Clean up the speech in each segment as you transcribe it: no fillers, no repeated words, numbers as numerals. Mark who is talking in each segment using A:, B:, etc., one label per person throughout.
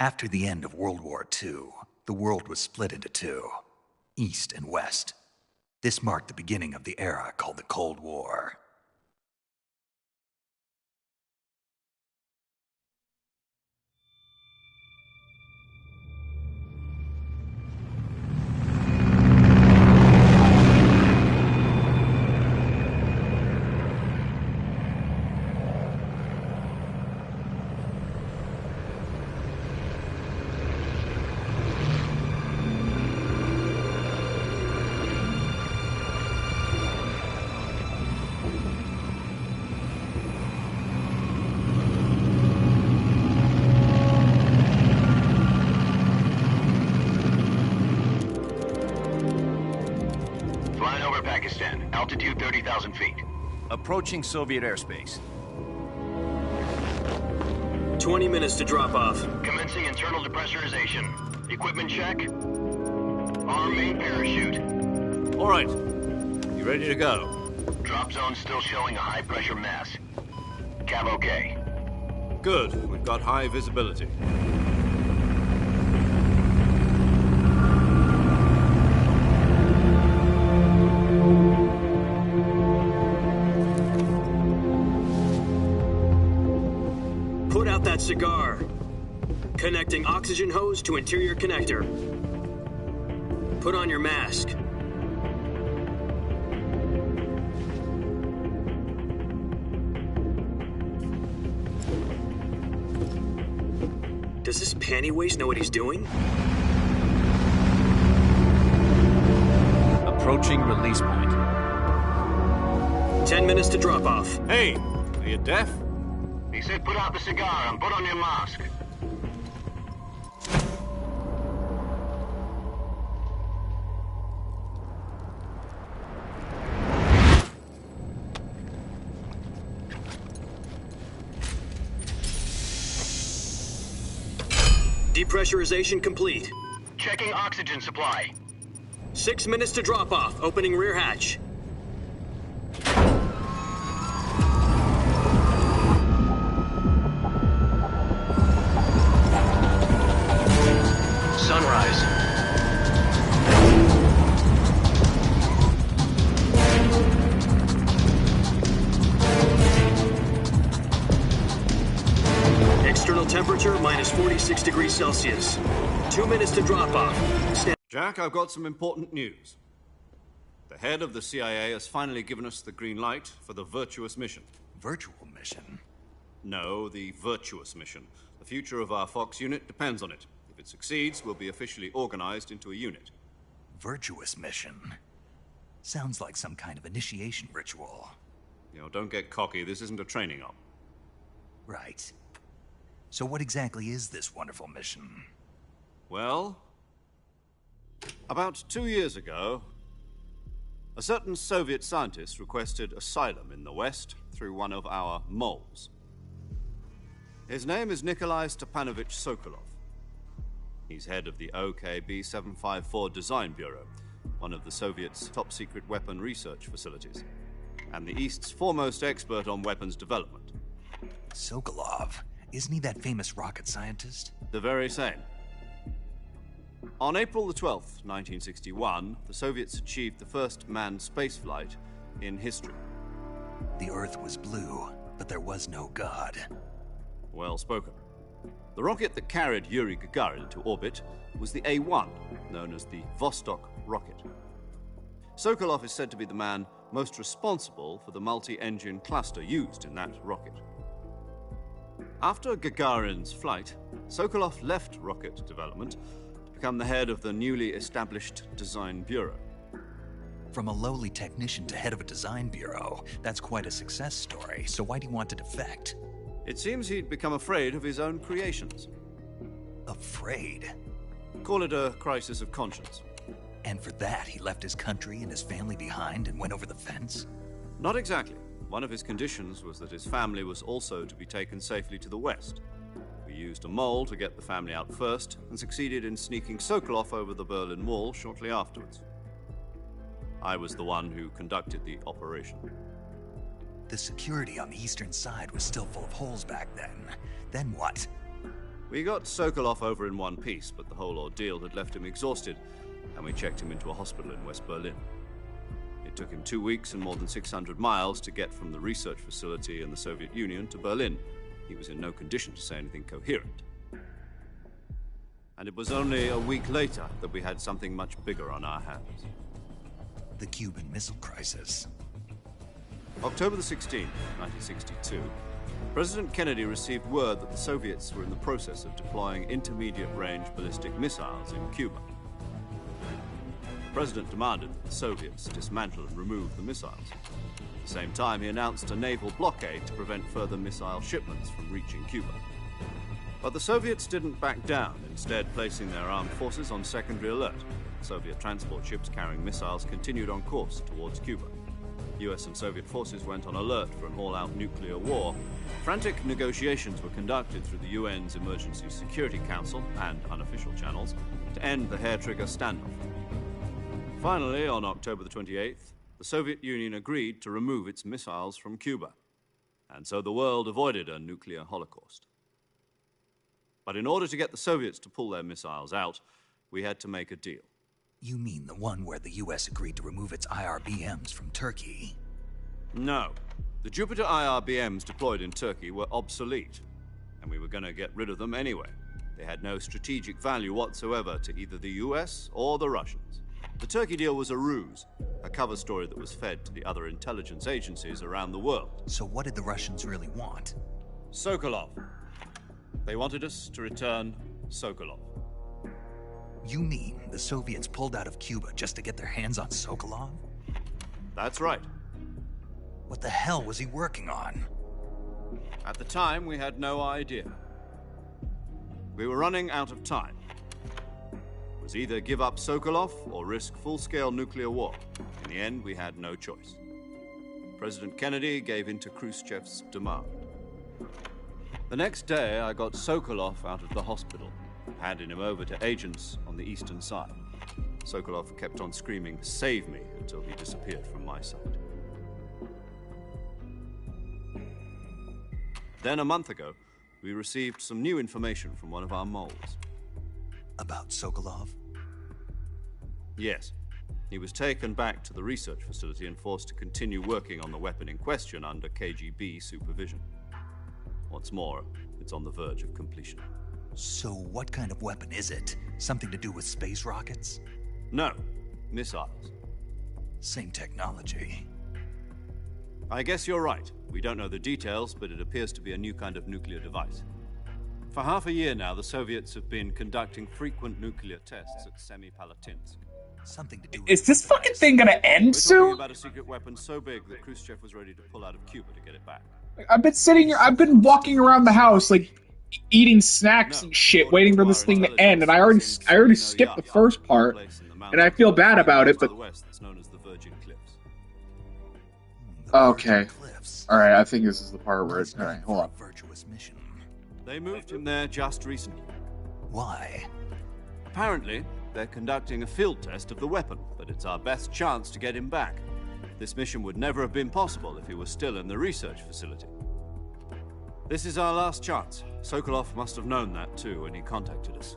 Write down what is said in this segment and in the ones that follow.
A: After the end of World War II, the world was split into two, East and West. This marked the beginning of the era called the Cold War.
B: Altitude 30,000 feet.
C: Approaching Soviet airspace.
D: 20 minutes to drop off.
B: Commencing internal depressurization. Equipment check. Arm main parachute.
C: All right. You ready to go?
B: Drop zone still showing a high pressure mass. Cav okay.
C: Good. We've got high visibility.
D: Put out that cigar. Connecting oxygen hose to interior connector. Put on your mask. Does this panty waste know what he's doing?
C: Approaching release point.
D: 10 minutes to drop off.
C: Hey, are you deaf?
B: He said put out the cigar and put on your mask.
D: Depressurization complete.
B: Checking oxygen supply.
D: 6 minutes to drop off. Opening rear hatch.
B: Sunrise.
D: External temperature minus 46 degrees Celsius. 2 minutes to drop off.
C: Jack, I've got some important news. The head of the CIA has finally given us the green light for the virtuous mission.
A: Virtual mission?
C: No, the virtuous mission. The future of our Fox unit depends on it. If it succeeds, we'll be officially organized into a unit.
A: Virtuous mission? Sounds like some kind of initiation ritual.
C: You know, don't get cocky. This isn't a training op.
A: Right. So what exactly is this wonderful mission?
C: Well, about 2 years ago, a certain Soviet scientist requested asylum in the West through one of our moles. His name is Nikolai Stepanovich Sokolov. He's head of the OKB 754 Design Bureau, one of the Soviets' top-secret weapon research facilities, and the East's foremost expert on weapons development.
A: Sokolov? Isn't he that famous rocket scientist?
C: The very same. On April the 12th, 1961, the Soviets achieved the first manned spaceflight in history.
A: The Earth was blue, but there was no God.
C: Well spoken. The rocket that carried Yuri Gagarin to orbit was the A-1, known as the Vostok rocket. Sokolov is said to be the man most responsible for the multi-engine cluster used in that rocket. After Gagarin's flight, Sokolov left rocket development to become the head of the newly established Design Bureau.
A: From a lowly technician to head of a design bureau, that's quite a success story, so why'd he want to defect?
C: It seems he'd become afraid of his own creations.
A: Afraid?
C: Call it a crisis of conscience.
A: And for that, he left his country and his family behind and went over the fence?
C: Not exactly. One of his conditions was that his family was also to be taken safely to the West. For used a mole to get the family out first and succeeded in sneaking Sokolov over the Berlin Wall shortly afterwards. I was the one who conducted the operation.
A: The security on the eastern side was still full of holes back then. Then what?
C: We got Sokolov over in one piece, but the whole ordeal had left him exhausted, and we checked him into a hospital in West Berlin. It took him 2 weeks and more than 600 miles to get from the research facility in the Soviet Union to Berlin. He was in no condition to say anything coherent. And it was only a week later that we had something much bigger on our hands.
A: The Cuban Missile Crisis.
C: October the 16th, 1962, President Kennedy received word that the Soviets were in the process of deploying intermediate-range ballistic missiles in Cuba. The President demanded that the Soviets dismantle and remove the missiles. At the same time, he announced a naval blockade to prevent further missile shipments from reaching Cuba. But the Soviets didn't back down, instead placing their armed forces on secondary alert. Soviet transport ships carrying missiles continued on course towards Cuba. US and Soviet forces went on alert for an all-out nuclear war. Frantic negotiations were conducted through the UN's Emergency Security Council and unofficial channels to end the hair-trigger standoff. Finally, on October the 28th, the Soviet Union agreed to remove its missiles from Cuba, and so the world avoided a nuclear holocaust. But in order to get the Soviets to pull their missiles out, we had to make a deal.
A: You mean the one where the US agreed to remove its IRBMs from Turkey?
C: No. The Jupiter IRBMs deployed in Turkey were obsolete, and we were going to get rid of them anyway. They had no strategic value whatsoever to either the US or the Russians. The Turkey deal was a ruse, a cover story that was fed to the other intelligence agencies around the world.
A: So what did the Russians really want?
C: Sokolov. They wanted us to return Sokolov.
A: You mean the Soviets pulled out of Cuba just to get their hands on Sokolov?
C: That's right.
A: What the hell was he working on?
C: At the time, we had no idea. We were running out of time. It was either give up Sokolov or risk full-scale nuclear war. In the end, we had no choice. President Kennedy gave in to Khrushchev's demand. The next day, I got Sokolov out of the hospital, handing him over to agents on the eastern side. Sokolov kept on screaming, "Save me," until he disappeared from my sight. Then, a month ago, we received some new information from one of our moles.
A: About Sokolov?
C: Yes. He was taken back to the research facility and forced to continue working on the weapon in question under KGB supervision. What's more, it's on the verge of completion.
A: So what kind of weapon is it? Something to do with space rockets?
C: No, missiles.
A: Same technology.
C: I guess you're right. We don't know the details, but it appears to be a new kind of nuclear device. For half a year now, the Soviets have been conducting frequent nuclear tests at Semipalatinsk.
A: Something to do with...
E: Is this fucking thing gonna end
C: We're talking
E: soon?
C: about a secret weapon so big that Khrushchev was ready to pull out of Cuba to get it back.
E: I've been sitting here, I've been walking around the house, like, eating snacks and shit, waiting for this thing to end, and I already skipped the first part, and I feel bad about it, but... Okay. Alright, I think this is the part where it's... Alright, hold on.
A: Virtuous mission.
C: They moved him there just recently.
A: Why?
C: Apparently, they're conducting a field test of the weapon, but it's our best chance to get him back. This mission would never have been possible if he was still in the research facility. This is our last chance. Sokolov must have known that too when he contacted us.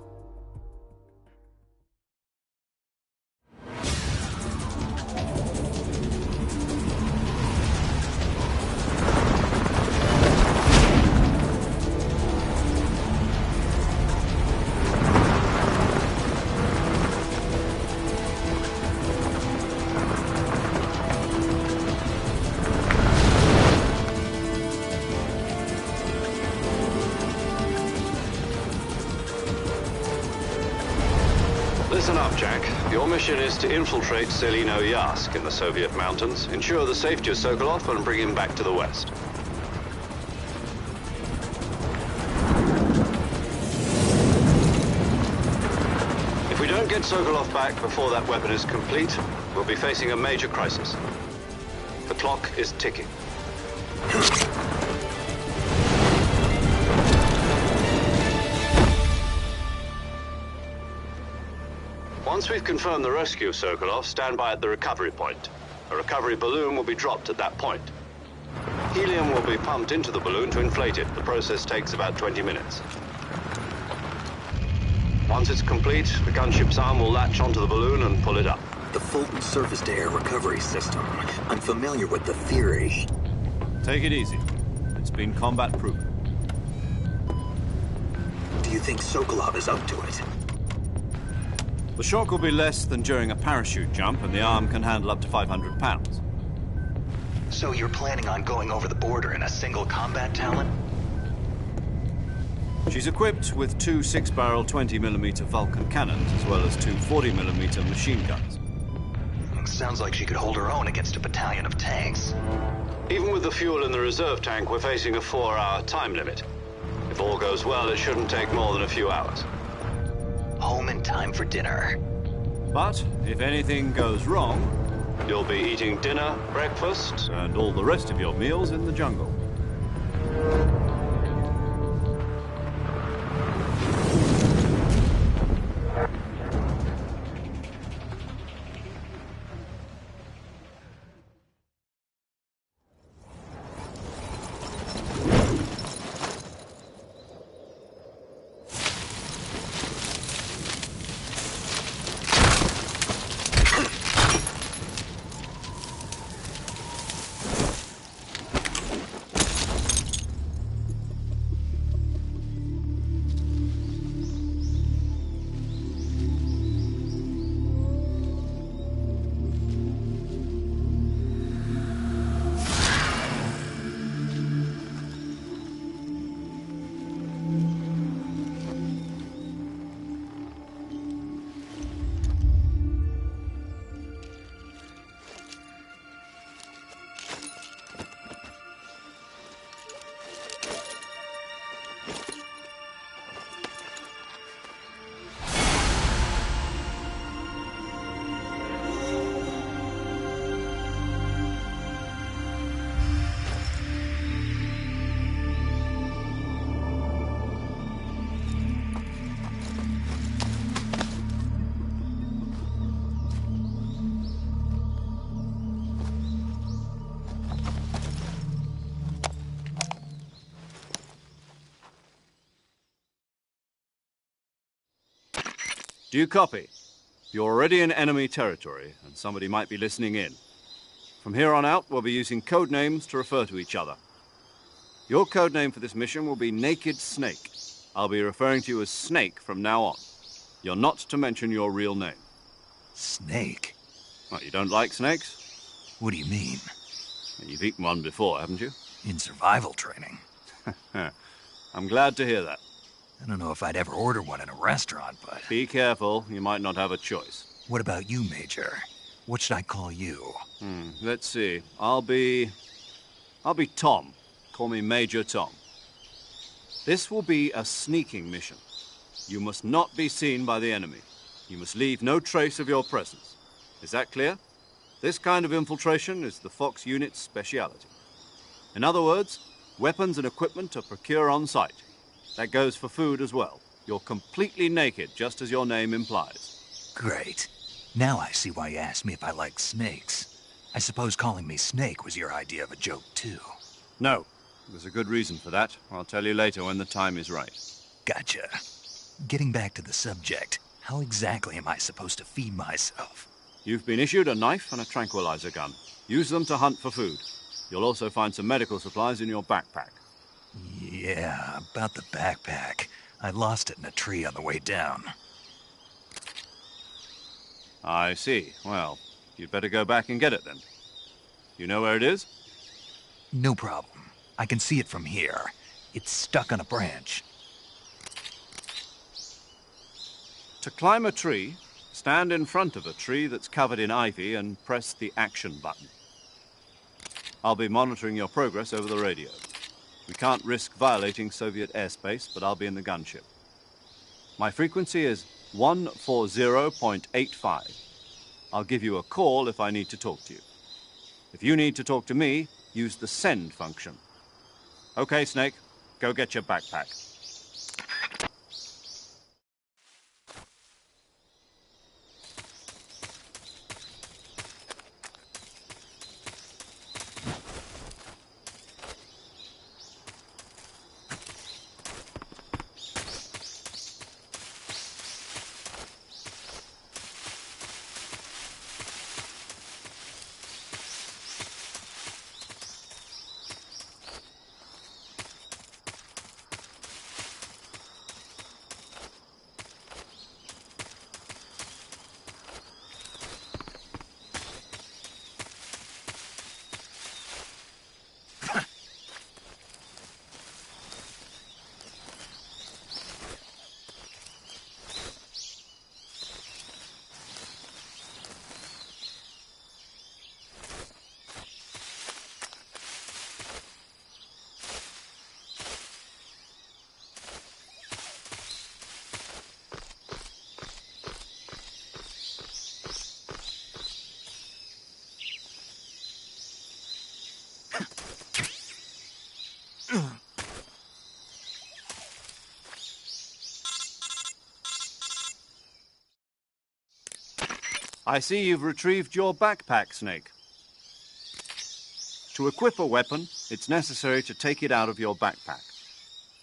C: Listen up, Jack. Your mission is to infiltrate Selino-Yarsk in the Soviet mountains, ensure the safety of Sokolov, and bring him back to the West. If we don't get Sokolov back before that weapon is complete, we'll be facing a major crisis. The clock is ticking. Once we've confirmed the rescue, Sokolov, stand by at the recovery point. A recovery balloon will be dropped at that point. Helium will be pumped into the balloon to inflate it. The process takes about 20 minutes. Once it's complete, the gunship's arm will latch onto the balloon and pull it up.
F: The Fulton surface-to-air recovery system. I'm familiar with the theory.
C: Take it easy. It's been combat-proven.
F: Do you think Sokolov is up to it?
C: The shock will be less than during a parachute jump, and the arm can handle up to 500 pounds.
A: So you're planning on going over the border in a single combat talon?
C: She's equipped with two 6-barrel 20mm Vulcan cannons, as well as two 40mm machine guns.
A: Sounds like she could hold her own against a battalion of tanks.
C: Even with the fuel in the reserve tank, we're facing a 4-hour time limit. If all goes well, it shouldn't take more than a few hours.
A: Home in time for dinner.
C: But if anything goes wrong, you'll be eating dinner, breakfast, and all the rest of your meals in the jungle. Do you copy? You're already in enemy territory, and somebody might be listening in. From here on out, we'll be using code names to refer to each other. Your code name for this mission will be Naked Snake. I'll be referring to you as Snake from now on. You're not to mention your real name.
A: Snake?
C: What, you don't like snakes?
A: What do you mean?
C: You've eaten one before, haven't you?
A: In survival training.
C: I'm glad to hear that.
A: I don't know if I'd ever order one in a restaurant, but...
C: Be careful, you might not have a choice.
A: What about you, Major? What should I call you?
C: Let's see. I'll be Tom. Call me Major Tom. This will be a sneaking mission. You must not be seen by the enemy. You must leave no trace of your presence. Is that clear? This kind of infiltration is the Fox unit's speciality. In other words, weapons and equipment are procured on site. That goes for food as well. You're completely naked, just as your name implies.
A: Great. Now I see why you asked me if I like snakes. I suppose calling me Snake was your idea of a joke, too.
C: No. There's a good reason for that. I'll tell you later when the time is right.
A: Gotcha. Getting back to the subject, how exactly am I supposed to feed myself?
C: You've been issued a knife and a tranquilizer gun. Use them to hunt for food. You'll also find some medical supplies in your backpack.
A: Yeah, about the backpack. I lost it in a tree on the way down.
C: I see. Well, you'd better go back and get it then. You know where it is?
A: No problem. I can see it from here. It's stuck on a branch.
C: To climb a tree, stand in front of a tree that's covered in ivy and press the action button. I'll be monitoring your progress over the radio. We can't risk violating Soviet airspace, but I'll be in the gunship. My frequency is 140.85. I'll give you a call if I need to talk to you. If you need to talk to me, use the send function. Okay, Snake, go get your backpack. I see you've retrieved your backpack, Snake. To equip a weapon, it's necessary to take it out of your backpack.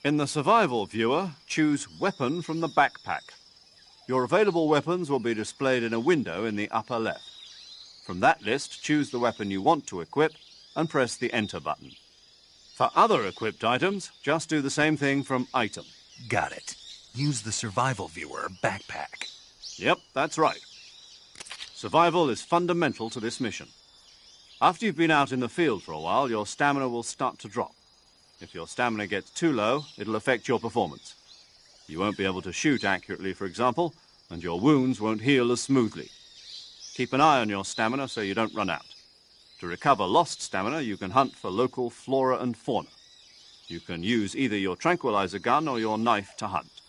C: In the survival viewer, choose Weapon from the backpack. Your available weapons will be displayed in a window in the upper left. From that list, choose the weapon you want to equip and press the Enter button. For other equipped items, just do the same thing from Item.
A: Got it. Use the survival viewer backpack.
C: Yep, that's right. Survival is fundamental to this mission. After you've been out in the field for a while, your stamina will start to drop. If your stamina gets too low, it'll affect your performance. You won't be able to shoot accurately, for example, and your wounds won't heal as smoothly. Keep an eye on your stamina so you don't run out. To recover lost stamina, you can hunt for local flora and fauna. You can use either your tranquilizer gun or your knife to hunt.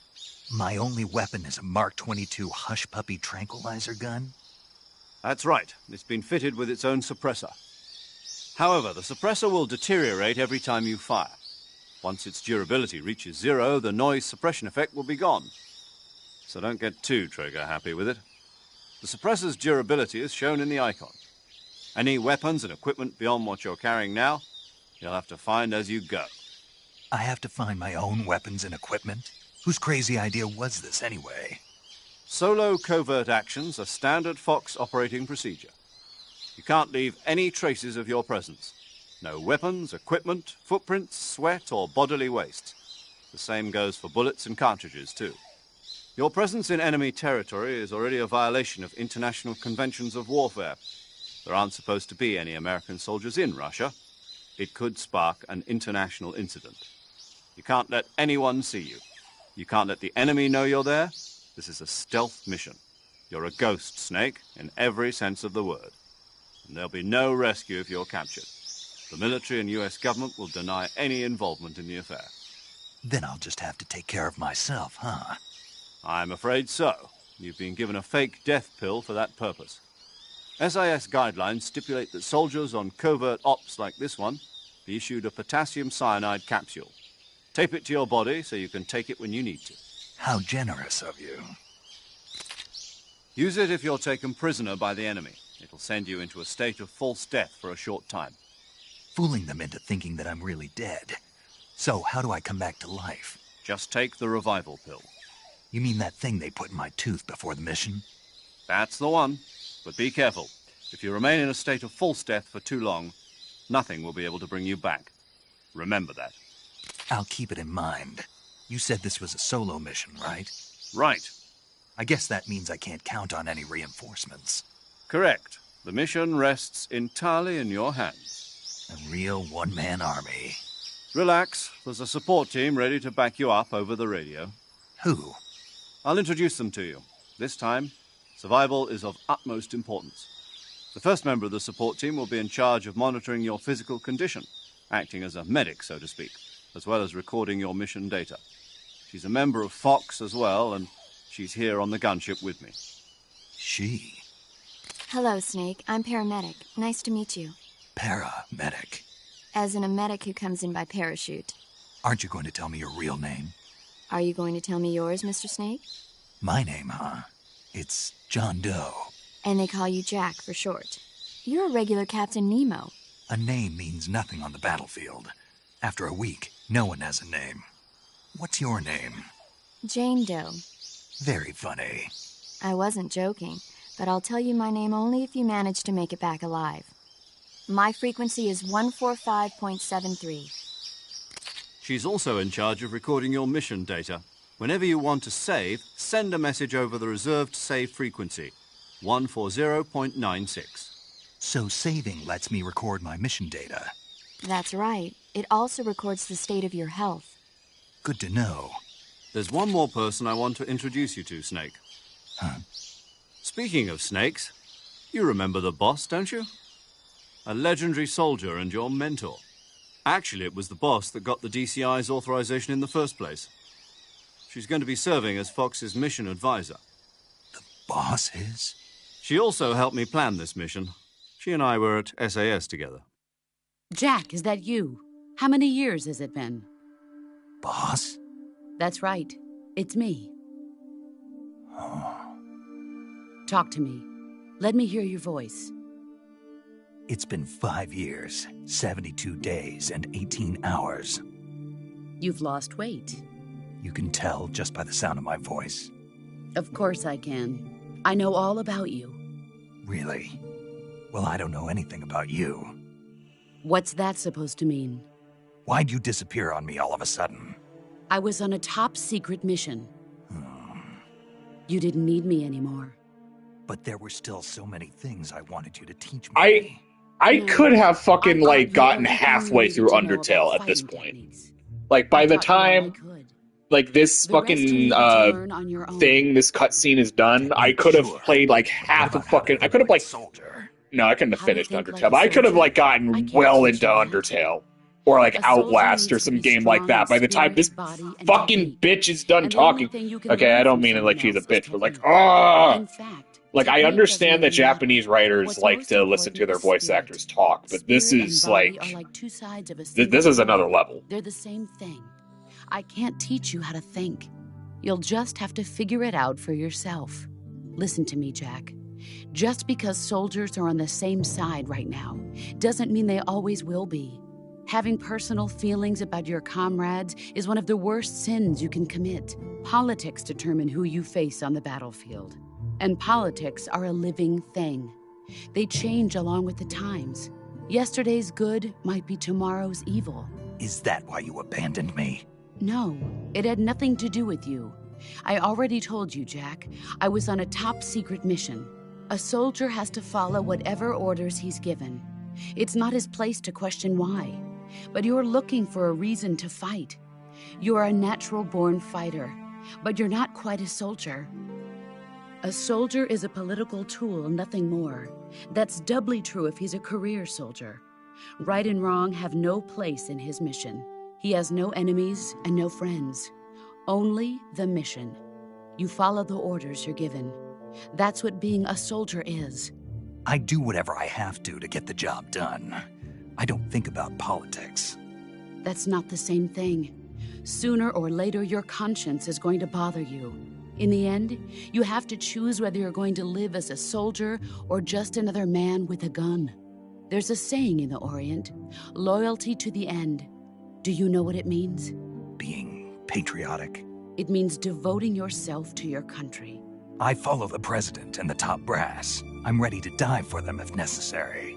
A: My only weapon is a Mark 22 Hush Puppy tranquilizer gun?
C: That's right. It's been fitted with its own suppressor. However, the suppressor will deteriorate every time you fire. Once its durability reaches 0, the noise suppression effect will be gone. So don't get too trigger-happy with it. The suppressor's durability is shown in the icon. Any weapons and equipment beyond what you're carrying now, you'll have to find as you go.
A: I have to find my own weapons and equipment? Whose crazy idea was this anyway?
C: Solo covert actions are standard Fox operating procedure. You can't leave any traces of your presence. No weapons, equipment, footprints, sweat, or bodily waste. The same goes for bullets and cartridges, too. Your presence in enemy territory is already a violation of international conventions of warfare. There aren't supposed to be any American soldiers in Russia. It could spark an international incident. You can't let anyone see you. You can't let the enemy know you're there. This is a stealth mission. You're a ghost, Snake, in every sense of the word. And there'll be no rescue if you're captured. The military and US government will deny any involvement in the affair.
A: Then I'll just have to take care of myself, huh?
C: I'm afraid so. You've been given a fake death pill for that purpose. SIS guidelines stipulate that soldiers on covert ops like this one be issued a potassium cyanide capsule. Tape it to your body so you can take it when you need to.
A: How generous of you.
C: Use it if you're taken prisoner by the enemy. It'll send you into a state of false death for a short time.
A: Fooling them into thinking that I'm really dead. So, how do I come back to life?
C: Just take the revival pill.
A: You mean that thing they put in my tooth before the mission?
C: That's the one. But be careful. If you remain in a state of false death for too long, nothing will be able to bring you back. Remember that.
A: I'll keep it in mind. You said this was a solo mission, right?
C: Right.
A: I guess that means I can't count on any reinforcements.
C: Correct. The mission rests entirely in your hands.
A: A real one-man army.
C: Relax. There's a support team ready to back you up over the radio.
A: Who?
C: I'll introduce them to you. This time, survival is of utmost importance. The first member of the support team will be in charge of monitoring your physical condition, acting as a medic, so to speak, as well as recording your mission data. She's a member of Fox as well, and she's here on the gunship with me.
A: She?
G: Hello, Snake. I'm paramedic. Nice to meet you.
A: Paramedic.
G: As in a medic who comes in by parachute.
A: Aren't you going to tell me your real name?
G: Are you going to tell me yours, Mr. Snake?
A: My name, huh? It's John Doe.
G: And they call you Jack for short. You're a regular Captain Nemo.
A: A name means nothing on the battlefield. After a week, no one has a name. What's your name?
G: Jane Doe.
A: Very funny.
G: I wasn't joking, but I'll tell you my name only if you manage to make it back alive. My frequency is 145.73.
C: She's also in charge of recording your mission data. Whenever you want to save, send a message over the reserved save frequency, 140.96.
A: So saving lets me record my mission data.
G: That's right. It also records the state of your health.
A: Good to know.
C: There's one more person I want to introduce you to, Snake.
A: Huh?
C: Speaking of snakes, you remember the boss, don't you? A legendary soldier and your mentor. Actually, it was the boss that got the DCI's authorization in the first place. She's going to be serving as Fox's mission advisor.
A: The boss is?
C: She also helped me plan this mission. She and I were at SAS together.
H: Jack, is that you? How many years has it been?
A: Boss?
H: That's right. It's me.
A: Oh.
H: Talk to me. Let me hear your voice.
A: It's been 5 years, 72 days, and 18 hours.
H: You've lost weight.
A: You can tell just by the sound of my voice.
H: Of course I can. I know all about you.
A: Really? Well, I don't know anything about you.
H: What's that supposed to mean?
A: Why'd you disappear on me all of a sudden?
H: I was on a top-secret mission. You didn't need me anymore.
A: But there were still so many things I wanted you to teach me.
E: I could have fucking,
H: I
E: like,
H: taught you
E: gotten
H: everything
E: halfway
H: you
E: through
H: needed to know
E: Undertale
H: about
E: at this
H: fighting
E: point.
H: techniques.
E: Like, by
H: I
E: the
H: taught you all I
E: time,
H: could.
E: like, this
H: The rest you
E: fucking,
H: needed to learn on your own.
E: thing, this cutscene is done, I could have
A: Sure.
E: played, like,
A: What
E: half
A: about
E: of
A: how to
E: fucking... I
A: think
E: could have,
A: like
E: like...
A: a soldier?
E: No, I couldn't have
H: How to
E: finished
H: think
E: Undertale,
H: like a
E: but I could have,
H: soldier?
E: like,
H: I
E: gotten
H: can't
E: well
H: teach
E: into
H: you that.
E: Undertale. Or, like,
H: A soldier
E: Outlast or
H: needs to
E: some
H: be
E: game like
H: strong
E: that.
H: in
E: By the time
H: spirit,
E: this
H: body, and
E: fucking
H: technique.
E: bitch is done
H: And the only
E: talking...
H: thing you can
E: Okay,
H: learn
E: I don't
H: from
E: mean it like
H: someone
E: she's a
H: else is
E: bitch, but like,
H: technique. In fact,
E: Like, I
H: technique
E: understand that
H: doesn't even matter.
E: Japanese writers
H: What's
E: like
H: most
E: to listen to
H: important
E: their
H: is
E: voice
H: spirit.
E: actors talk, but this
H: Spirit
E: is,
H: and body
E: like...
H: are like two sides of a single
E: This is
H: coin.
E: another level.
H: They're the same thing. I can't teach you how to think. You'll just have to figure it out for yourself. Listen to me, Jack. Just because soldiers are on the same side right now doesn't mean they always will be. Having personal feelings about your comrades is one of the worst sins you can commit. Politics determine who you face on the battlefield. And politics are a living thing. They change along with the times. Yesterday's good might be tomorrow's evil.
A: Is that why you abandoned me?
H: No, it had nothing to do with you. I already told you, Jack. I was on a top-secret mission. A soldier has to follow whatever orders he's given. It's not his place to question why. But you're looking for a reason to fight. You're a natural-born fighter, but you're not quite a soldier. A soldier is a political tool, nothing more. That's doubly true if he's a career soldier. Right and wrong have no place in his mission. He has no enemies and no friends. Only the mission. You follow the orders you're given. That's what being a soldier is.
A: I do whatever I have to get the job done. I don't think about politics.
H: That's not the same thing. Sooner or later, your conscience is going to bother you. In the end, you have to choose whether you're going to live as a soldier or just another man with a gun. There's a saying in the Orient, loyalty to the end. Do you know what it means?
A: Being patriotic.
H: It means devoting yourself to your country.
A: I follow the president and the top brass. I'm ready to die for them if necessary.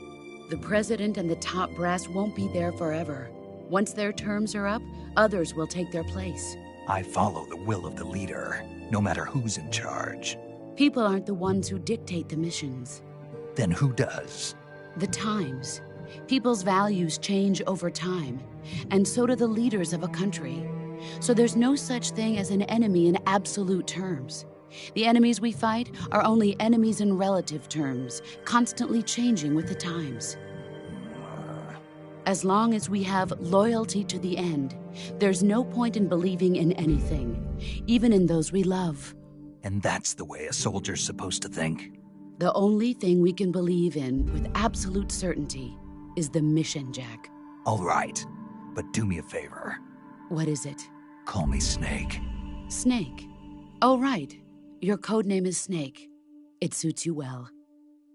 H: The president and the top brass won't be there forever. Once their terms are up, others will take their place.
A: I follow the will of the leader, no matter who's in charge.
H: People aren't the ones who dictate the missions.
A: Then who does?
H: The times. People's values change over time, and so do the leaders of a country. So there's no such thing as an enemy in absolute terms. The enemies we fight are only enemies in relative terms, constantly changing with the times. As long as we have loyalty to the end, there's no point in believing in anything, even in those we love.
A: And that's the way a soldier's supposed to think?
H: The only thing we can believe in with absolute certainty is the mission, Jack.
A: All right, but do me a favor.
H: What is it?
A: Call me Snake.
H: Snake. Oh, right. Your codename is Snake. It suits you well.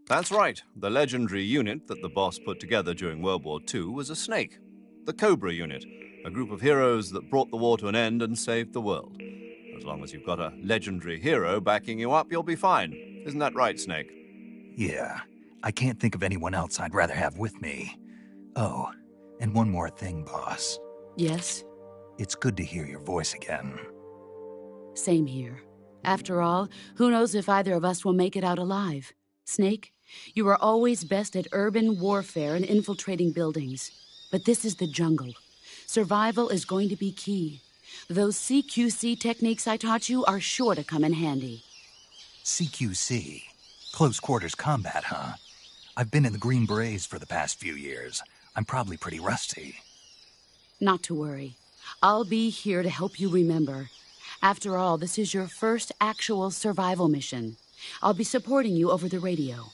C: That's right. The legendary unit that the boss put together during World War II was a snake. The Cobra unit, a group of heroes that brought the war to an end and saved the world. As long as you've got a legendary hero backing you up, you'll be fine. Isn't that right, Snake?
A: Yeah, I can't think of anyone else I'd rather have with me. Oh, and one more thing, boss.
H: Yes?
A: It's good to hear your voice again.
H: Same here. After all, who knows if either of us will make it out alive? Snake, you are always best at urban warfare and infiltrating buildings. But this is the jungle. Survival is going to be key. Those CQC techniques I taught you are sure to come in handy.
A: CQC? Close quarters combat, huh? I've been in the Green Berets for the past few years. I'm probably pretty rusty.
H: Not to worry. I'll be here to help you remember. After all, this is your first actual survival mission. I'll be supporting you over the radio.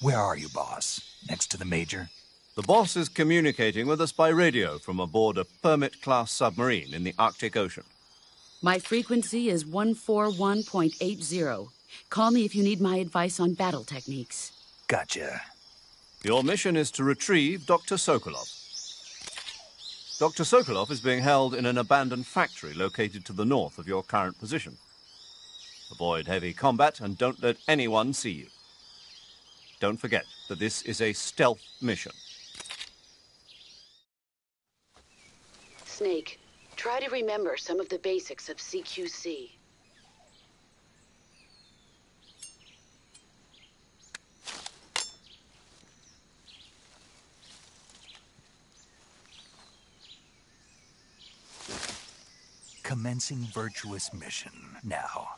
A: Where are you, boss? Next to the Major?
C: The boss is communicating with us by radio from aboard a Permit-class submarine in the Arctic Ocean.
H: My frequency is 141.80. Call me if you need my advice on battle techniques.
A: Gotcha.
C: Your mission is to retrieve Dr. Sokolov. Dr. Sokolov is being held in an abandoned factory located to the north of your current position. Avoid heavy combat and don't let anyone see you. Don't forget that this is a stealth mission.
H: Snake, try to remember some of the basics of CQC.
A: Commencing virtuous mission now.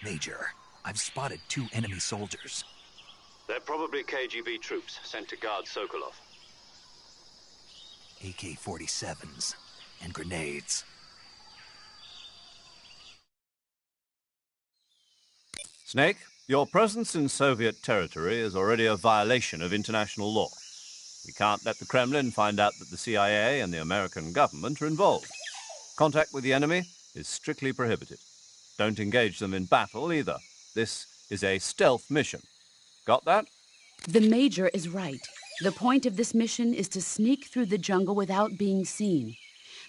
A: Major, I've spotted 2 enemy soldiers.
C: They're probably KGB troops sent to guard Sokolov.
A: AK-47s and grenades.
C: Snake, your presence in Soviet territory is already a violation of international law. We can't let the Kremlin find out that the CIA and the American government are involved. Contact with the enemy is strictly prohibited. Don't engage them in battle either. This is a stealth mission. Got that?
H: The Major is right. The point of this mission is to sneak through the jungle without being seen.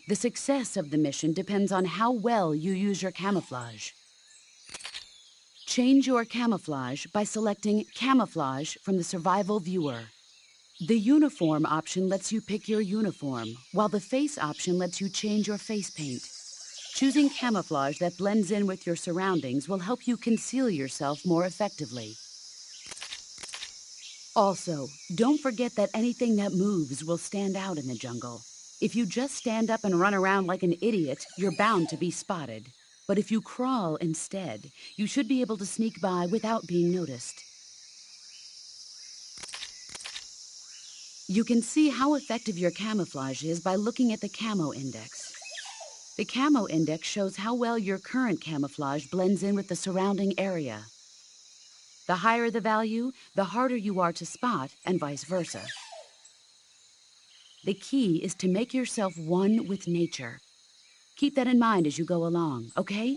H: The success of the mission depends on how well you use your camouflage. Change your camouflage by selecting Camouflage from the Survival Viewer. The Uniform option lets you pick your uniform, while the Face option lets you change your face paint. Choosing camouflage that blends in with your surroundings will help you conceal yourself more effectively. Also, don't forget that anything that moves will stand out in the jungle. If you just stand up and run around like an idiot, you're bound to be spotted. But if you crawl instead, you should be able to sneak by without being noticed. You can see how effective your camouflage is by looking at the Camo Index. The Camo Index shows how well your current camouflage blends in with the surrounding area. The higher the value, the harder you are to spot, and vice versa. The key is to make yourself one with nature. Keep that in mind as you go along, okay?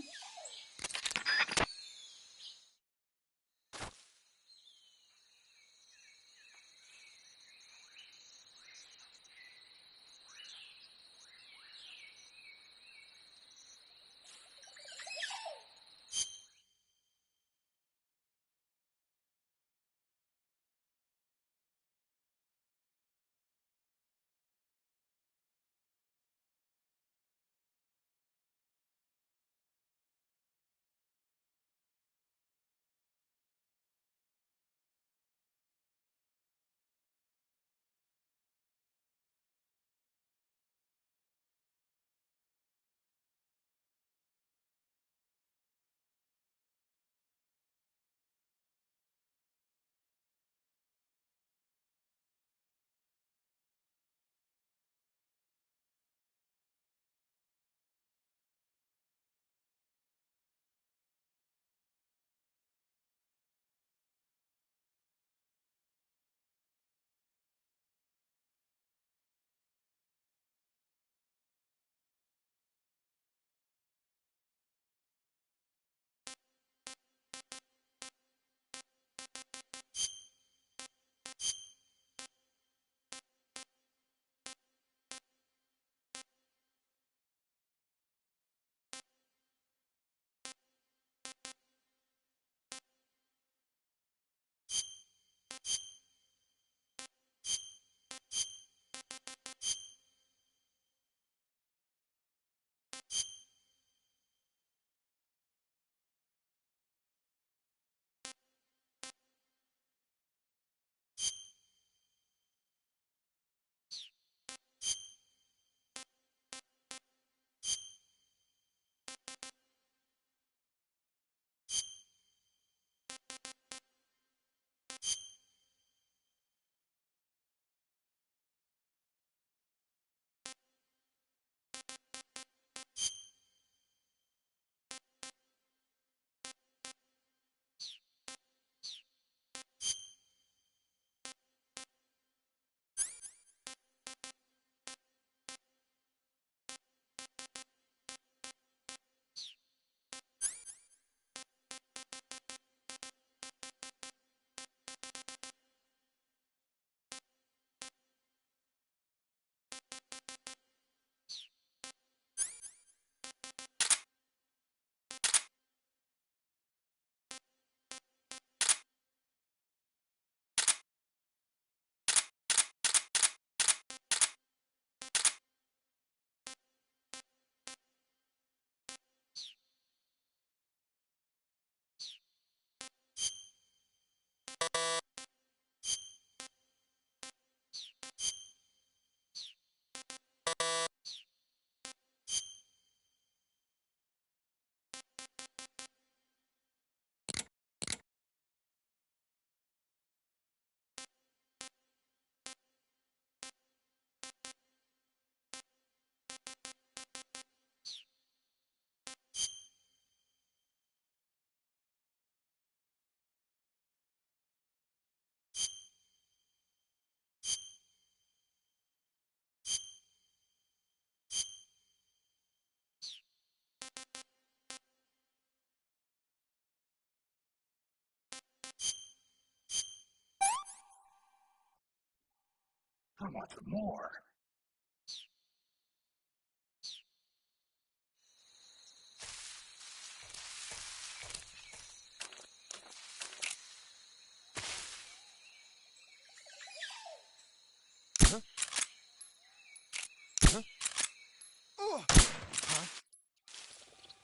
A: I want some more.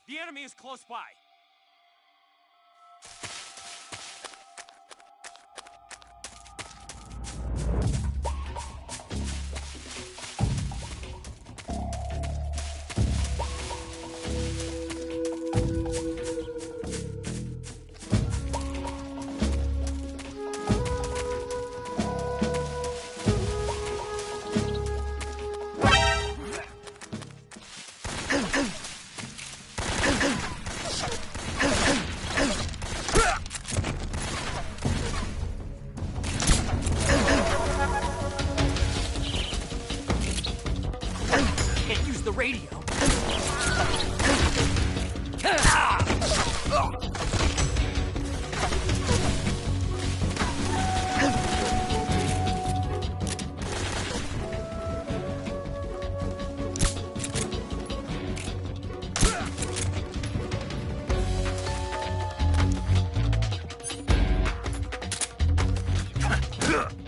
I: The enemy is close by. Can't use the radio.
A: Ugh.